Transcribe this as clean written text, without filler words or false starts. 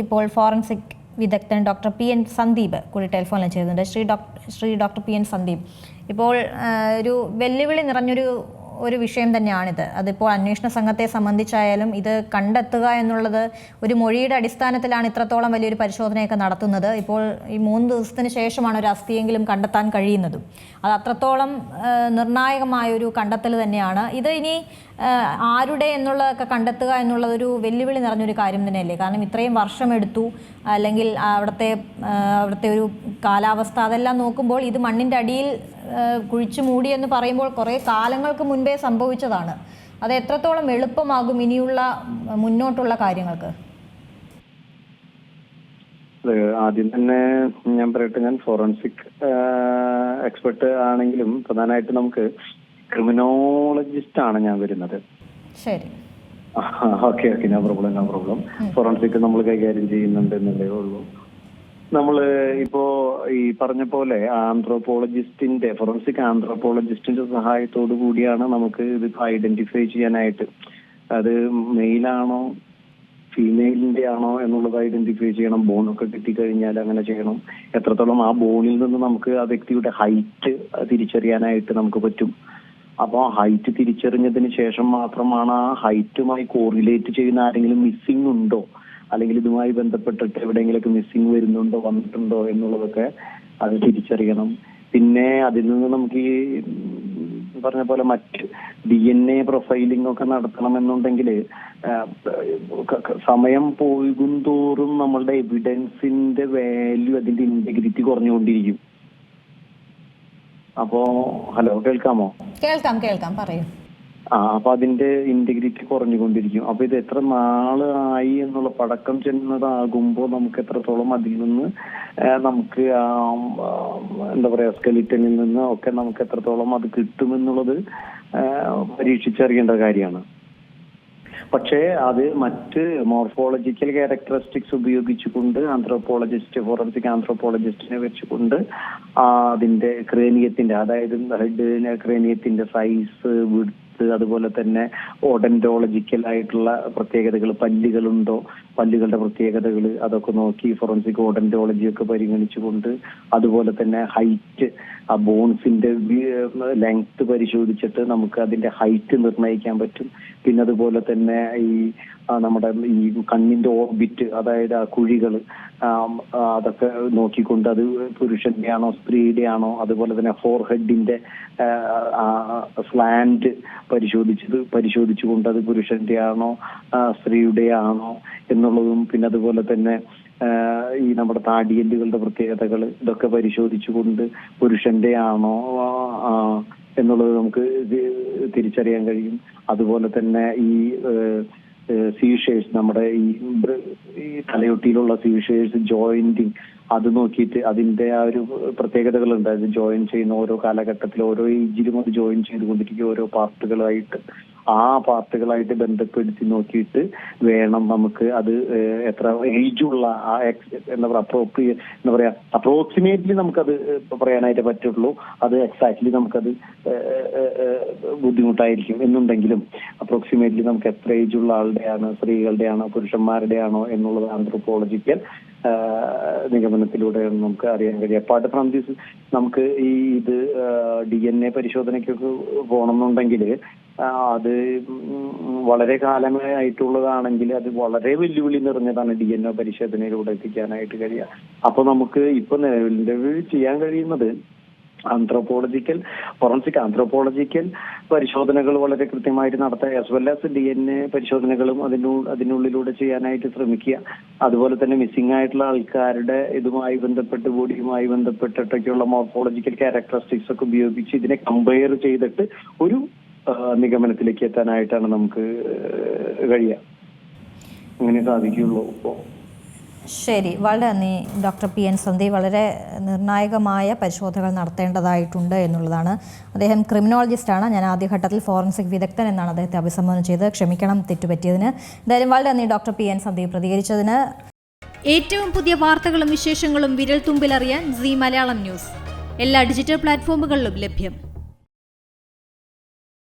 ഇപ്പോൾ ഫോറൻസിക് വിദഗ്ധൻ doctor P N Sandeep കൂടി ടെലിഫോണിൽ ചെയ്യുന്നുണ്ട്. Shri doctor P N Sandeep, ഇപ്പോൾ ഒരു വെല്ലുവിളി നിറഞ്ഞൊരു വിഷയം തന്നെയാണിത്. അതിപ്പോൾ അന്വേഷണ സംഘത്തെ സംബന്ധിച്ചായാലും ഇത് കണ്ടെത്തുക എന്നുള്ളത് ഒരു മൊഴിയുടെ അടിസ്ഥാനത്തിലാണ് ഇത്രത്തോളം വലിയൊരു പരിശോധനയൊക്കെ നടത്തുന്നത്. ഇപ്പോൾ ഈ 3 ദിവസത്തിന് ശേഷമാണ് ഒരു അസ്ഥിയെങ്കിലും കണ്ടെത്താൻ കഴിയുന്നതും. അത് അത്രത്തോളം നിർണായകമായൊരു കണ്ടെത്തൽ തന്നെയാണ്. ഇത് ഇനി ആരുടെ എന്നുള്ളതൊക്കെ കണ്ടെത്തുക എന്നുള്ളതൊരു വെല്ലുവിളി നിറഞ്ഞൊരു കാര്യം തന്നെയല്ലേ? കാരണം ഇത്രയും വർഷമെടുത്തു, അല്ലെങ്കിൽ അവിടുത്തെ ഒരു കാലാവസ്ഥ അതെല്ലാം നോക്കുമ്പോൾ ഇത് മണ്ണിൻ്റെ അടിയിൽ കുഴിച്ചു മൂടി എന്ന് പറയുമ്പോൾ കുറേ കാലങ്ങൾക്ക് മുൻപേ സംഭവിച്ചതാണ്. അത് എത്രത്തോളം എളുപ്പമാകും ഇനിയുള്ള മുന്നോട്ടുള്ള കാര്യങ്ങൾക്ക്? ആദ്യം തന്നെ ഞാൻ പറയട്ടെ, ഞാൻ ഫോറൻസിക് എക്സ്പെർട്ട് ആണെങ്കിലും പ്രധാനമായിട്ട് നമുക്ക് ക്രിമിനോളജിസ്റ്റ് ആണ് ഞാൻ വരുന്നത്. ശരി, ഓക്കെ, നോ പ്രോബ്ലം. ഫോറൻസിക് നമ്മൾ കൈകാര്യം ചെയ്യുന്നുണ്ട് എന്നല്ലേ ഉള്ളൂ. നമ്മള് ഇപ്പോ ഈ പറഞ്ഞ പോലെ ഫോറൻസിക് ആന്ത്രോപോളജിസ്റ്റിന്റെ സഹായത്തോടു കൂടിയാണ് നമുക്ക് ഇത് ഐഡന്റിഫൈ ചെയ്യാനായിട്ട്, അത് മെയിലാണോ ഫീമെയിലിന്റെ ആണോ എന്നുള്ളത് ഐഡന്റിഫൈ ചെയ്യണം. ബോണൊക്കെ കിട്ടിക്കഴിഞ്ഞാൽ അങ്ങനെ ചെയ്യണം. എത്രത്തോളം ആ ബോണിൽ നിന്ന് നമുക്ക് ആ വ്യക്തിയുടെ ഹൈറ്റ് തിരിച്ചറിയാനായിട്ട് നമുക്ക് പറ്റും. അപ്പോൾ ആ ഹൈറ്റ് തിരിച്ചറിഞ്ഞതിന് ശേഷം മാത്രമാണ് ആ ഹൈറ്റുമായി കോറിലേറ്റ് ചെയ്യുന്ന ആരെങ്കിലും മിസ്സിംഗ് ഉണ്ടോ, അല്ലെങ്കിൽ ഇതുമായി ബന്ധപ്പെട്ടിട്ട് എവിടെയെങ്കിലൊക്കെ മിസ്സിംഗ് വന്നിട്ടുണ്ടോ എന്നുള്ളതൊക്കെ അത് തിരിച്ചറിയണം. പിന്നെ അതിൽ നിന്ന് നമുക്ക് ഈ പറഞ്ഞ പോലെ മറ്റ് DNA പ്രൊഫൈലിംഗ് ഒക്കെ നടത്തണമെന്നുണ്ടെങ്കിൽ സമയം പോകുന്തോറും നമ്മളുടെ എവിഡൻസിന്റെ വാല്യൂ, അതിന്റെ ഇന്റഗ്രിറ്റി കുറഞ്ഞുകൊണ്ടിരിക്കും. അപ്പോ ഹലോ, കേൾക്കാമോ? കേൾക്കാം, പറയൂ. അപ്പൊ അതിന്റെ ഇന്റഗ്രിറ്റി കുറഞ്ഞുകൊണ്ടിരിക്കും. അപ്പൊ ഇത് എത്ര നാളായി എന്നുള്ള പടക്കം ചെന്നതാകുമ്പോൾ നമുക്ക് എത്രത്തോളം അതിൽ നിന്ന് നമുക്ക് എന്താ പറയാ സ്കെലിറ്റനിൽ നിന്ന് ഒക്കെ നമുക്ക് എത്രത്തോളം അത് കിട്ടുമെന്നുള്ളത് പരീക്ഷിച്ചറിയേണ്ട കാര്യമാണ്. പക്ഷേ അത് മറ്റ് മോർഫോളജിക്കൽ ക്യാരക്ടറിസ്റ്റിക്സ് ഉപയോഗിച്ചുകൊണ്ട് ഫോറൻസിക് ആന്ത്രോപോളജിസ്റ്റിനെ വെച്ചുകൊണ്ട് അതിന്റെ ക്രേനിയത്തിന്റെ, അതായത് ക്രേനിയത്തിന്റെ സൈസ്, വിഡ്ത്ത്, അതുപോലെ തന്നെ ഓഡന്റോളജിക്കൽ ആയിട്ടുള്ള പ്രത്യേകതകൾ, പല്ലുകളുടെ പ്രത്യേകതകൾ, അതൊക്കെ നോക്കി ഫോറൻസിക് ഓഡന്റോളജി ഒക്കെ പരിഗണിച്ചുകൊണ്ട്, അതുപോലെ തന്നെ ഹൈറ്റ്, ആ ബോൺസിന്റെ ലെങ്ത് പരിശോധിച്ചിട്ട് നമുക്ക് അതിന്റെ ഹൈറ്റ് നിർണ്ണയിക്കാൻ പറ്റും. പിന്നെ അതുപോലെ തന്നെ ഈ നമ്മുടെ ഈ കണ്ണിന്റെ ഓർബിറ്റ്, അതായത് ആ കുഴികൾ, അതൊക്കെ നോക്കിക്കൊണ്ട് അത് പുരുഷന്റെ ആണോ സ്ത്രീയുടെ ആണോ, അതുപോലെ തന്നെ ഫോർഹെഡിന്റെ സ്ലാന്റ് പരിശോധിച്ചുകൊണ്ട് അത് പുരുഷന്റെ ആണോ സ്ത്രീയുടെ ആണോ എന്നുള്ളതും, പിന്നെ അതുപോലെ തന്നെ ഈ നമ്മുടെ താടിയെല്ലുകളുടെ പ്രത്യേകതകൾ, ഇതൊക്കെ പരിശോധിച്ചുകൊണ്ട് പുരുഷന്റെ ആണോ എന്നുള്ളത് നമുക്ക് തിരിച്ചറിയാൻ കഴിയും. അതുപോലെ തന്നെ ഈ സീഷേഴ്സ്, നമ്മുടെ ഈ തലയൊട്ടിയിലുള്ള സീഷേഴ്സ് ജോയിന്റിങ്, അത് നോക്കിയിട്ട് അതിന്റെ ആ ഒരു പ്രത്യേകതകളുണ്ട്. അത് ജോയിൻ ചെയ്യുന്ന ഓരോ കാലഘട്ടത്തിൽ ഓരോ ഏജിലും അത് ജോയിൻ ചെയ്തുകൊണ്ടിരിക്കും, ഓരോ പാർട്ടുകളായിട്ട് ബന്ധപ്പെടുത്തി നോക്കിയിട്ട് വേണം നമുക്ക് അത് എത്ര ഏജുള്ള അപ്രോക്സിമേറ്റ്ലി നമുക്കത് പറയാനായിട്ട് പറ്റുള്ളൂ. അത് എക്സാക്ട്ലി നമുക്കത് ബുദ്ധിമുട്ടായിരിക്കും എന്നുണ്ടെങ്കിലും അപ്രോക്സിമേറ്റ്ലി നമുക്ക് എത്ര ഏജുള്ള ആളുടെയാണ്, സ്ത്രീകളുടെ ആണോ പുരുഷന്മാരുടെ ആണോ എന്നുള്ളത് ആന്ത്രോപോളജിക്കൽ നിഗമനത്തിലൂടെ നമുക്ക് അറിയാൻ കഴിയും. അപ്പാർട്ട് ഫ്രം ദിസ്, നമുക്ക് ഈ DNA പരിശോധനയ്ക്കൊക്കെ പോകണമെന്നുണ്ടെങ്കിൽ അത് വളരെ കാലങ്ങളെ ആയിട്ടുള്ളതാണെങ്കിൽ അത് വളരെ വെല്ലുവിളി നിറഞ്ഞതാണ് DNA പരിശോധനയിലൂടെ എത്തിക്കാനായിട്ട് കഴിയുക. അപ്പൊ നമുക്ക് ഇപ്പൊ നിലവിൽ ചെയ്യാൻ കഴിയുന്നത് ഫോറൻസിക് ആന്ത്രോപോളജിക്കൽ പരിശോധനകൾ വളരെ കൃത്യമായിട്ട് നടത്തുക, ആസ് വെൽ ആസ് DNA പരിശോധനകളും അതിനുള്ളിലൂടെ ചെയ്യാനായിട്ട് ശ്രമിക്കുക. അതുപോലെ തന്നെ മിസ്സിംഗ് ആയിട്ടുള്ള ആൾക്കാരുടെ ബോഡിയുമായി ബന്ധപ്പെട്ടിട്ടൊക്കെയുള്ള മോർഫോളജിക്കൽ ക്യാരക്ടറിസ്റ്റിക്സ് ഒക്കെ ഉപയോഗിച്ച് ഇതിനെ കമ്പയർ ചെയ്തിട്ട് ഒരു നിഗമനത്തിലേക്ക് എത്താനായിട്ടാണ് നമുക്ക് കഴിയുക. അങ്ങനെ സാധിക്കുള്ളൂ. ശരി, വളരെ നന്ദി ഡോക്ടർ പി എൻ സന്ദീപ്. വളരെ നിർണായകമായ പരിശോധനകൾ നടത്തേണ്ടതായിട്ടുണ്ട് എന്നുള്ളതാണ്. അദ്ദേഹം ക്രിമിനോളജിസ്റ്റാണ്. ഞാൻ ആദ്യഘട്ടത്തിൽ ഫോറൻസിക് വിദഗ്ധൻ എന്നാണ് അദ്ദേഹത്തെ അഭിസംബോധന ചെയ്തത്. ക്ഷമിക്കണം തെറ്റുപറ്റിയതിന്. എന്തായാലും വളരെ നന്ദി ഡോക്ടർ പി എൻ സന്ദീപ് പ്രതികരിച്ചതിന്. ഏറ്റവും പുതിയ വാർത്തകളും വിശേഷങ്ങളും വിരൽ തുമ്പിലറിയാൻ സീ മലയാളം ന്യൂസ് എല്ലാ ഡിജിറ്റൽ പ്ലാറ്റ്ഫോമുകളിലും ലഭ്യം.